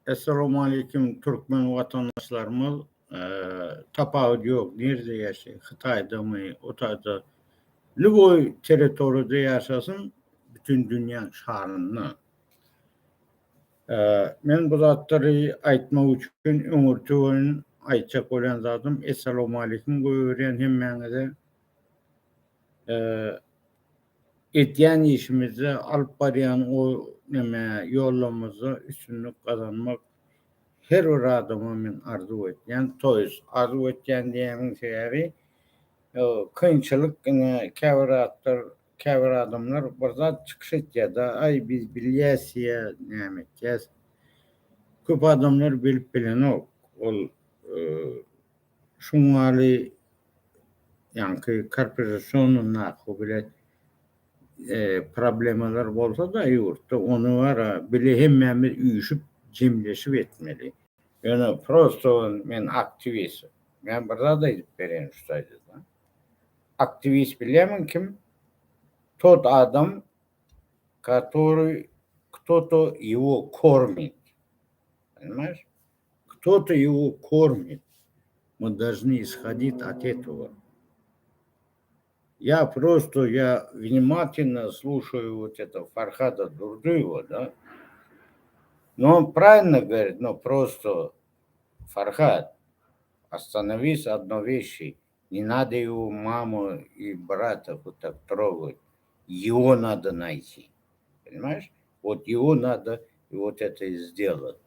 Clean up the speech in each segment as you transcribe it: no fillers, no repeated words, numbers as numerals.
Esselamu Aleyküm Türkmen vatandaşlarımız. Tafavut yok. Nerede yaşıyor? Xitayda mı? Otayda. Lüboy teritoriyada yaşasın bütün dünya şarını. Men bu zatları aytmak üçün ömürtüğün aytacak olan zadım. Esselamu Aleyküm koyuyorum hemmenize. Etyen işimizi alıp barayan o yolumuzu üstünlük kazanmak her bir adamı men arzu etken, toyuz arzu etken diyemin sebebi kıyınçılık käbir adamlar burada çıkış etýär ay biz bilýäs ya näme etýäs. Köp adamlar bilip bilenok. Ol şuňaly ýanky korporasyonyň nakly bilen problemalar bolsa da ýurtda onu wara bile hemmemiz üýüşüp jemleşip etmeli. Yani prosto men aktivist. Ben burada da edip berýän ustaydyda. Активист билемин ким? Тот адам, который кто-то его кормит. Понимаешь? Кто-то его кормит. Мы должны исходить от этого. Я внимательно слушаю вот это Фархада Дурдуева, да? Но он правильно говорит, но просто Фархад, остановись одной вещи. Не надо его маму и брата вот так трогать. Его надо найти. Понимаешь? Вот его надо и вот это и сделать.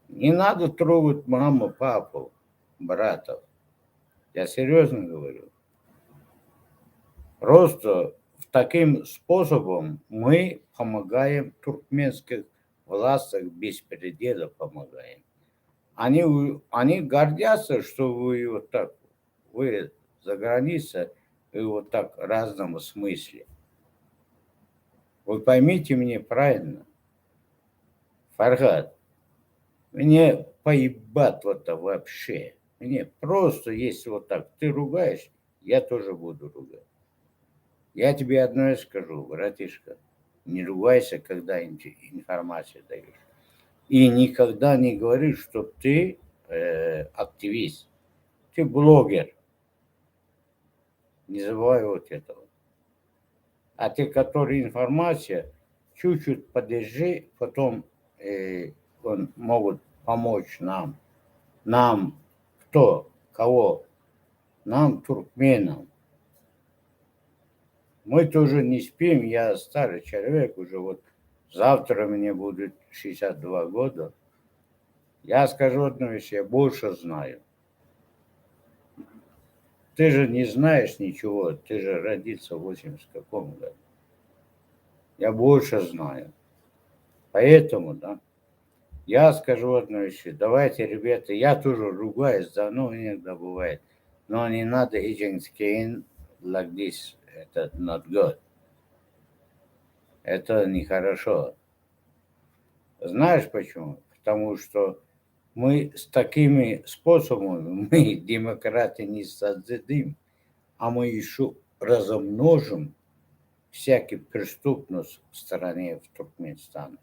Не надо трогать маму, папу, братов. Я серьезно говорю. Просто таким способом мы помогаем туркменским властям без предела помогаем. Они гордятся, что вы вот так, вы за границей, вы вот так в разном смысле. Вы поймите меня правильно. Фархад, мне поебать вот это вообще. Мне просто если вот так ты ругаешь, я тоже буду ругать. Я тебе одно скажу, братишка, не ругайся, когда информацию даешь. И никогда не говори, что ты активист. Ты блогер. Не забывай вот этого. А те, которые информация, чуть-чуть подержи, потом он могут помочь нам. Нам кто? Кого? Нам, туркменам. Мы тоже не спим, я старый человек уже, вот завтра мне будет 62 года. Я скажу одну вещь, я больше знаю. Ты же не знаешь ничего, ты же родился в 80 каком году. Я больше знаю. Поэтому, да, я скажу одну вещь. Давайте, ребята, я тоже ругаюсь, да, ну, иногда бывает. Но не надо agents cane like this. Это not good. Это нехорошо. Знаешь почему? Потому что мы с такими способами, мы демократы не создадим, а мы еще размножим всякую преступность в стране, в Туркменистане.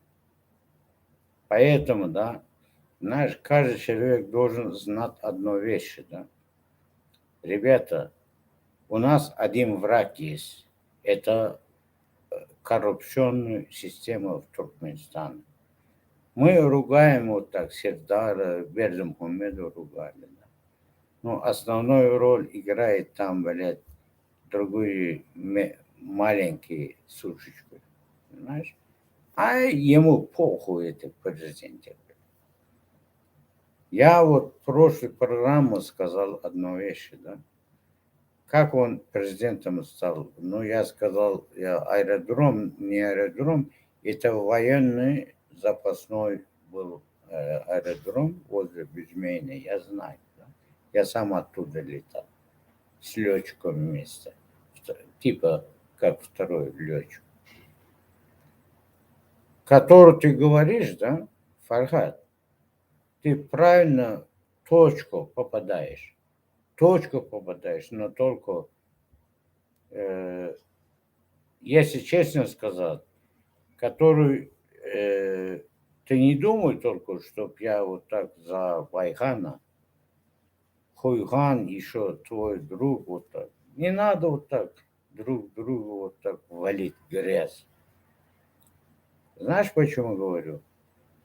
Поэтому, да, знаешь, каждый человек должен знать одну вещь, да. Ребята, у нас один враг есть. Это коррупционная система в Туркменистане. Мы ругаем вот так Сердара, Бердымухамеду ругали. Да. Но основную роль играет там, блядь, другой маленький сушечку. Понимаешь? А ему похуй это президент. Я вот в прошлой программе сказал одну вещь, да. Как он президентом стал? Ну, я сказал, аэродром, не аэродром, это военный запасной был аэродром возле Бюджмейна, я знаю. Да? Я сам оттуда летал с летчиком вместе. Типа как второй летчик. Который ты говоришь, да, Фархад, ты правильно точку попадаешь. Но только, если честно сказать, который Ты не думай только, чтоб я вот так за Байхана, Хуйхан, еще твой друг, вот так. Не надо вот так друг другу вот так валить грязь. Знаешь, почему говорю?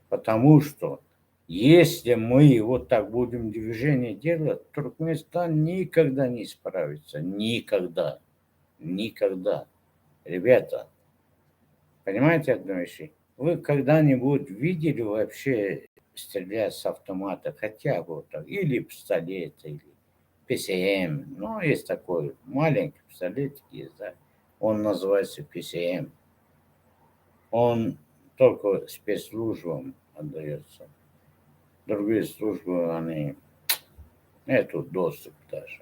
Потому что если мы вот так будем движение делать, Туркменистан никогда не справится. Никогда. Никогда. Ребята, понимаете одну вещь? Вы когда-нибудь видели вообще стрелять с автомата хотя бы вот так? Или пистолет, или ПСМ. Ну, есть такой маленький пистолетик, есть, да? Он называется ПСМ. Он только спецслужбам отдается. Другие службы, они нету доступ даже.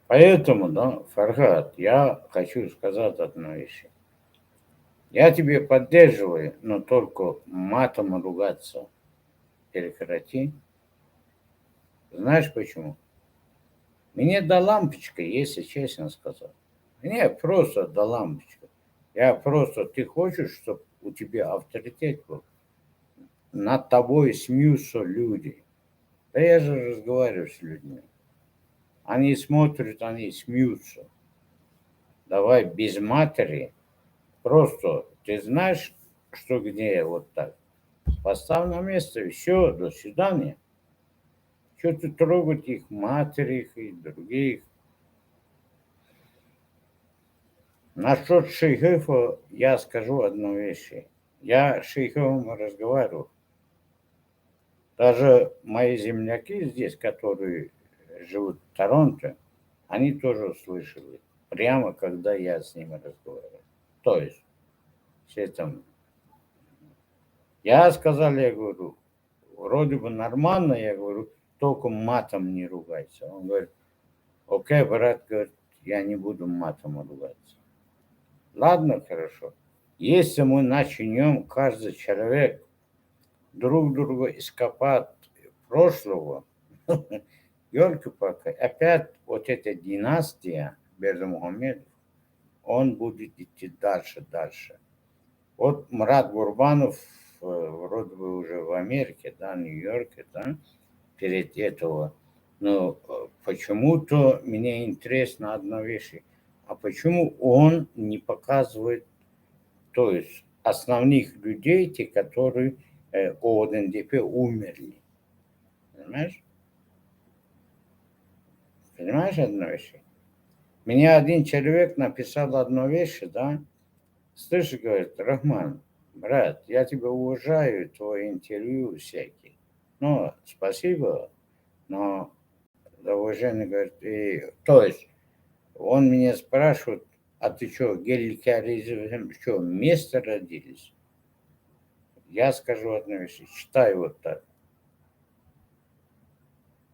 Поэтому, да, Фархад, я хочу сказать одну вещь. Я тебе поддерживаю, но только матом ругаться прекрати. Знаешь почему? Мне до лампочка, если честно сказать. Мне просто до лампочка. Я просто, ты хочешь, чтобы у тебя авторитет был? Над тобой смеются люди. Да я же разговариваю с людьми. Они смотрят, они смеются. Давай без матери. Просто ты знаешь, что где вот так. Поставь на место, и все, до свидания. Что ты трогать их матери их и других? Насчет шейхов я скажу одну вещь. Я с шейхом разговаривал. Даже мои земляки здесь, которые живут в Торонто, они тоже слышали. Прямо когда я с ними разговаривал. То есть, все там. Я сказал, я говорю, вроде бы нормально, я говорю, только матом не ругайся. Он говорит, окей, брат, говорит, я не буду матом ругаться. Ладно, хорошо. Если мы начнем, каждый человек друг друга ископать прошлого, елки-палки, опять вот эта династия Бердымухамедов, он будет идти дальше, дальше. Вот Мурат Гурбанов, вроде бы уже в Америке, да, в Нью-Йорке, да, перед этого. Но почему-то мне интересно одна вещь. А почему он не показывает, то есть основных людей, те, которые ОДНДП умерли? Понимаешь? Понимаешь одну вещь? Мне один человек написал одну вещь, да, слышишь, говорит, Рахман, брат, я тебя уважаю, твои интервью всякие. Ну, спасибо, но за уважение, говорит, то есть он меня спрашивает, а ты что, геликаризм, что, место родились? Я скажу одну вещь, читай вот так.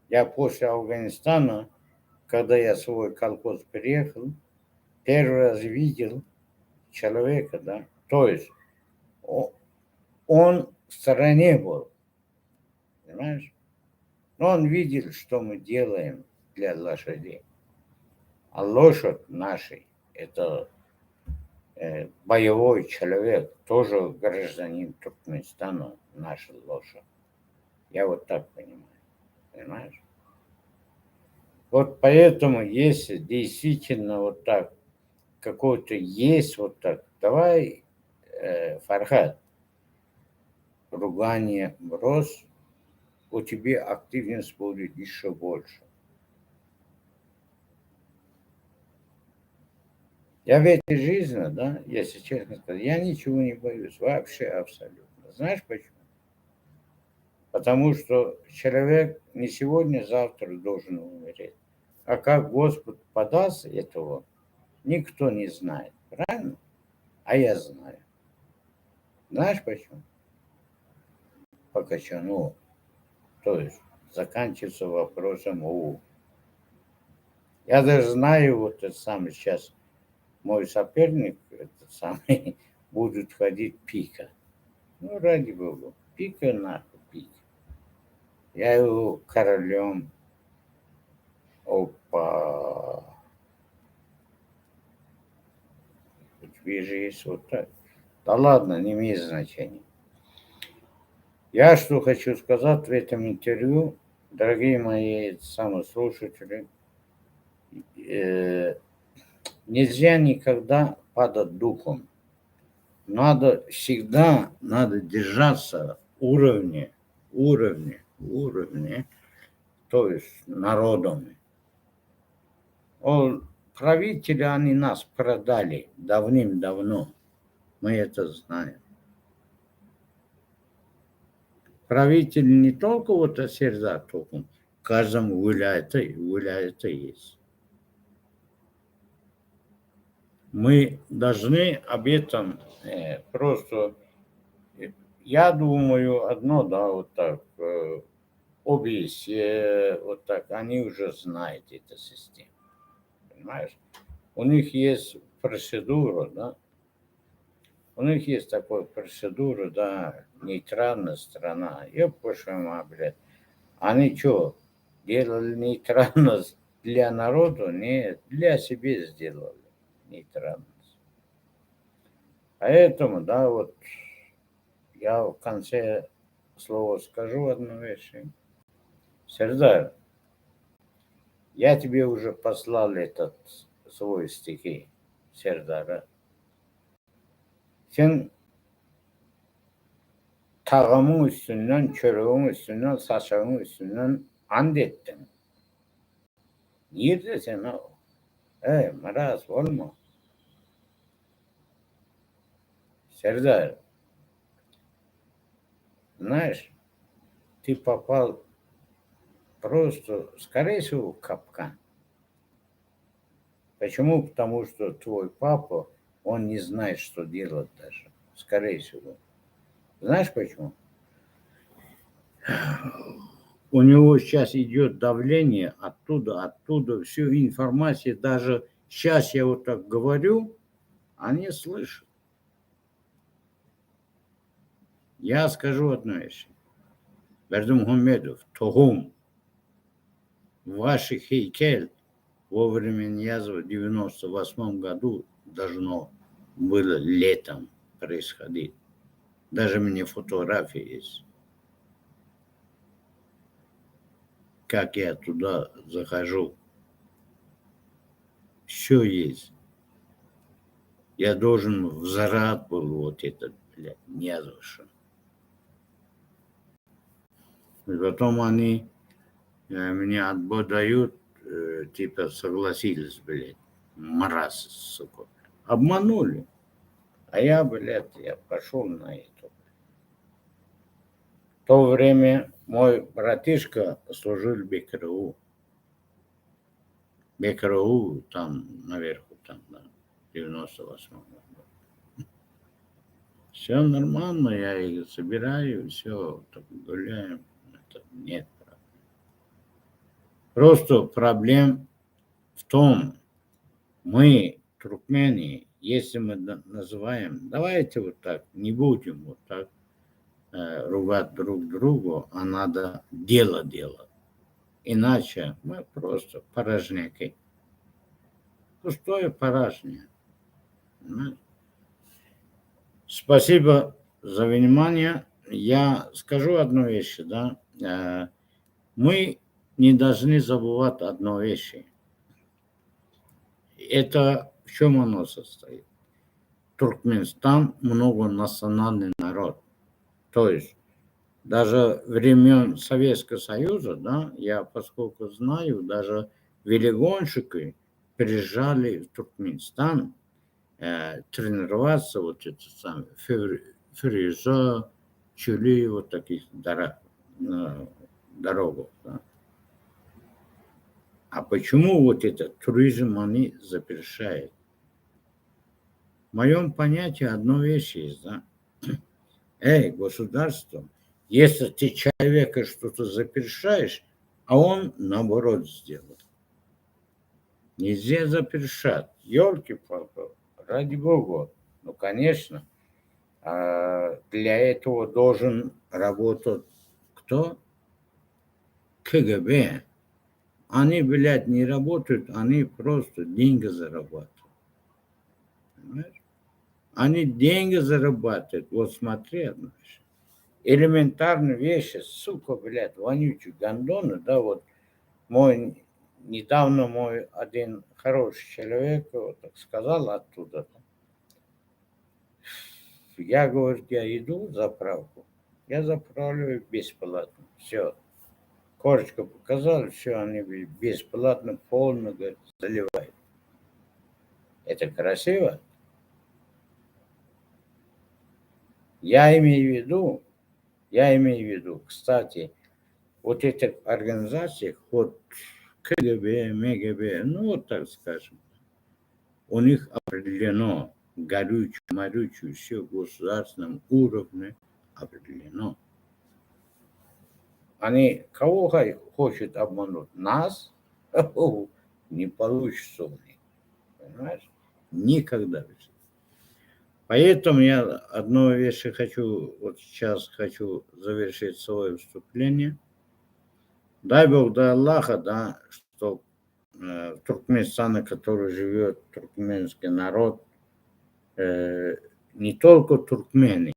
Я после Афганистана, когда я в свой колхоз приехал, первый раз видел человека, да, то есть он в стороне был, понимаешь? Но он видел, что мы делаем для лошадей. А лошадь нашей, это боевой человек, тоже гражданин Туркменистана, наша лошадь. Я вот так понимаю, понимаешь? Вот поэтому, если действительно вот так, какой-то есть вот так, давай, Фархад, ругание брось, у тебя активность будет еще больше. Я в этой жизни, да, если честно сказать, я ничего не боюсь, вообще абсолютно. Знаешь почему? Потому что человек не сегодня, завтра должен умереть. А как Господь подаст этого, никто не знает. Правильно? А я знаю. Знаешь почему? Пока что, ну, то есть заканчивается вопросом о. Я даже знаю, вот этот самый сейчас мой соперник, этот самый, будет ходить пика. Ну, ради бога, пика нахуй, пика. Я его королем. Опа. У тебя же есть вот так. Да ладно, не имеет значения. Я что хочу сказать в этом интервью, дорогие мои слушатели, нельзя никогда падать духом. Надо держаться уровня, то есть народом. Правители, они нас продали давным-давно. Мы это знаем. Правитель не только вот сердца током, каждому виляется есть. Мы должны об этом просто, я думаю, одно, да, вот так, обе вот так, они уже знают эту систему, понимаешь? У них есть процедура, да, у них есть такая процедура, да, нейтральная страна. Я понимаю, блядь. Они что, делали нейтральность для народа? Нет, для себя сделали нейтральность. Поэтому, да, вот я в конце слова скажу одну вещь. Сердар, я тебе уже послал этот свой стихи, Сердара. Sen tağımın üstünden, çörüğün üstünden, saçağın üstünden and ettin. Nerede sen o? Maraz olma. Сердар, знаешь, ты попал просто, скорее всего, в капкан. Почему? Потому что твой папа, он не знает, что делать даже. Скорее всего. Знаешь почему? У него сейчас идет давление оттуда, всю информацию, даже сейчас я вот так говорю, они слышат. Я скажу одну вещь. Бердымухамедов, Тогум, ваших хейкель во время Ниязова в 98 году должно было летом происходить. Даже мне фотографии есть. Как я туда захожу. Все есть. Я должен взорвать был вот этот, блядь, Ниязовша. И потом они меня отбой дают, типа согласились, блядь, мразь, сука. Обманули. А я, блядь, я пошел на это. В то время мой братишка служил в БКРУ. БКРУ там наверху, там, да, 98 году. Все нормально, я их собираю, все, так гуляем. Это нет проблем. Просто проблем в том, мы, туркмены, если мы называем, давайте вот так, не будем вот так ругать друг другу, а надо дело делать. Иначе мы просто порожняки. Пустое порожнее. Спасибо за внимание. Я скажу одну вещь, да. Мы не должны забывать одну вещь. Это в чем оно состоит? Туркменистан многонациональный народ. То есть даже времен Советского Союза, да, я поскольку знаю, даже велигонщики приезжали в Туркменистан тренироваться, вот это самое, Фириза, Чули, вот таких дорогах. Да. А почему вот этот туризм они запрещают? В моем понятии одна вещь есть, да. Государство, если ты человека что-то запрещаешь, а он наоборот сделает. Нельзя запрещать. Ёлки-палки, ради бога. Ну, конечно, для этого должен работать кто? КГБ. Они, блядь, не работают, они просто деньги зарабатывают. Понимаешь? Они деньги зарабатывают. Вот смотри, одно. элементарные вещи, сука, блядь, вонючие гондоны, да, вот недавно мой один хороший человек вот так сказал оттуда, я, говорит, я иду в заправку, я заправляю бесплатно, все, корочку показали, все, они бесплатно, полно, говорит, заливают. Это красиво? Я имею в виду, кстати, вот этих организациях, вот КГБ, МГБ, ну вот так скажем, у них определено горючую, все государственном уровне определено. Они кого хотят обмануть? Нас? Не получится у них. Понимаешь? Никогда. Поэтому я одну вещь хочу, вот сейчас хочу завершить свое выступление. Дай Бог, да Аллаха, да, что в Туркменистане, который живет туркменский народ, не только туркмены,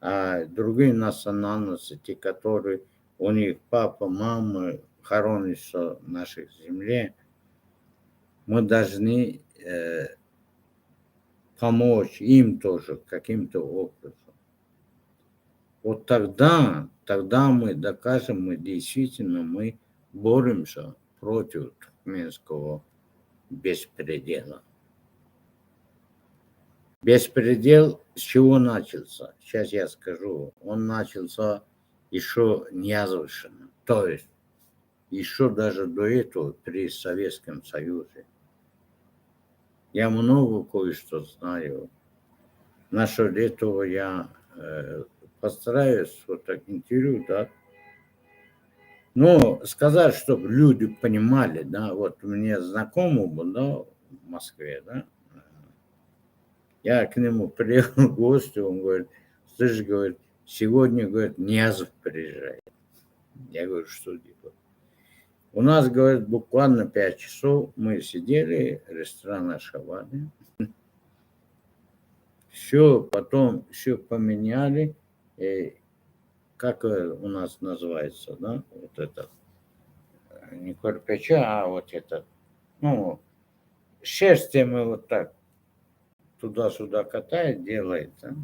а другие национальности, те, которые у них папа, мама хоронятся в нашей земле, мы должны помочь им тоже каким-то образом. Вот тогда мы докажем, мы действительно мы боремся против туркменского беспредела. Беспредел с чего начался? Сейчас я скажу. Он начался еще неозвученно. То есть еще даже до этого при Советском Союзе. Я много кое-что знаю. Насчет этого я постараюсь вот так интервью, да. Но сказать, чтобы люди понимали, да, вот у меня знакомый был, да, в Москве, да, я к нему приехал в гости, он говорит, слышь, говорит, сегодня, говорит, Ниязов приезжает. Я говорю, что делать? У нас, говорит, буквально 5 часов мы сидели, ресторан Ашхабада. Все, потом все поменяли. Как у нас называется, да, вот это, не кирпича, а вот это, ну, шерсти мы вот так туда-сюда катает, делает, да?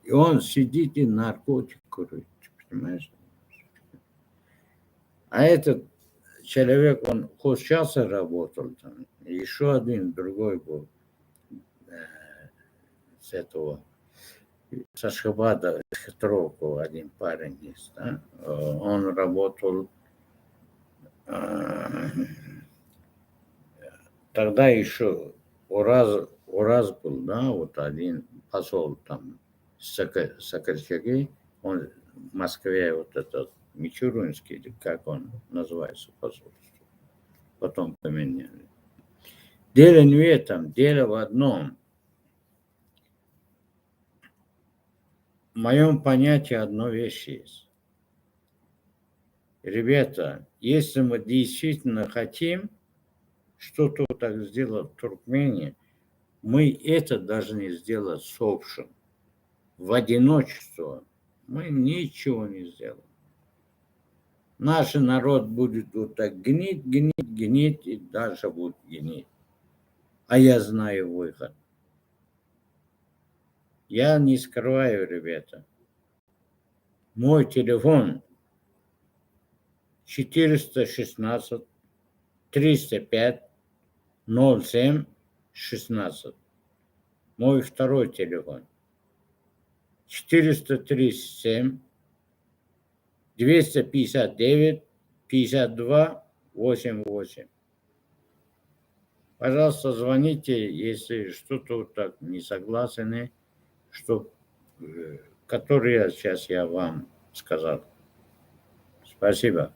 И он сидит и наркотик курит, понимаешь? А этот человек, он хоть сейчас работал там, еще один другой был с этого, с Ашхабада, Хитрокова, один парень есть, да? Он работал тогда еще Ураз был, да, вот один посол там, Сакарчаги, он в Москве, вот этот Мичуринский, как он называется, посольство, потом поменяли. Дело не в этом, дело в одном. В моем понятии одна вещь есть. Ребята, если мы действительно хотим что-то так сделать в Туркмении, мы это должны сделать с общим. В одиночество мы ничего не сделаем. Наш народ будет вот так гнить и дальше будет гнить. А я знаю выход. Я не скрываю, ребята. Мой телефон 416 305 07 16. Мой второй телефон 437 259 52 88. Пожалуйста, звоните, если что-то вот так не согласны, что, который сейчас я вам сказал. Спасибо.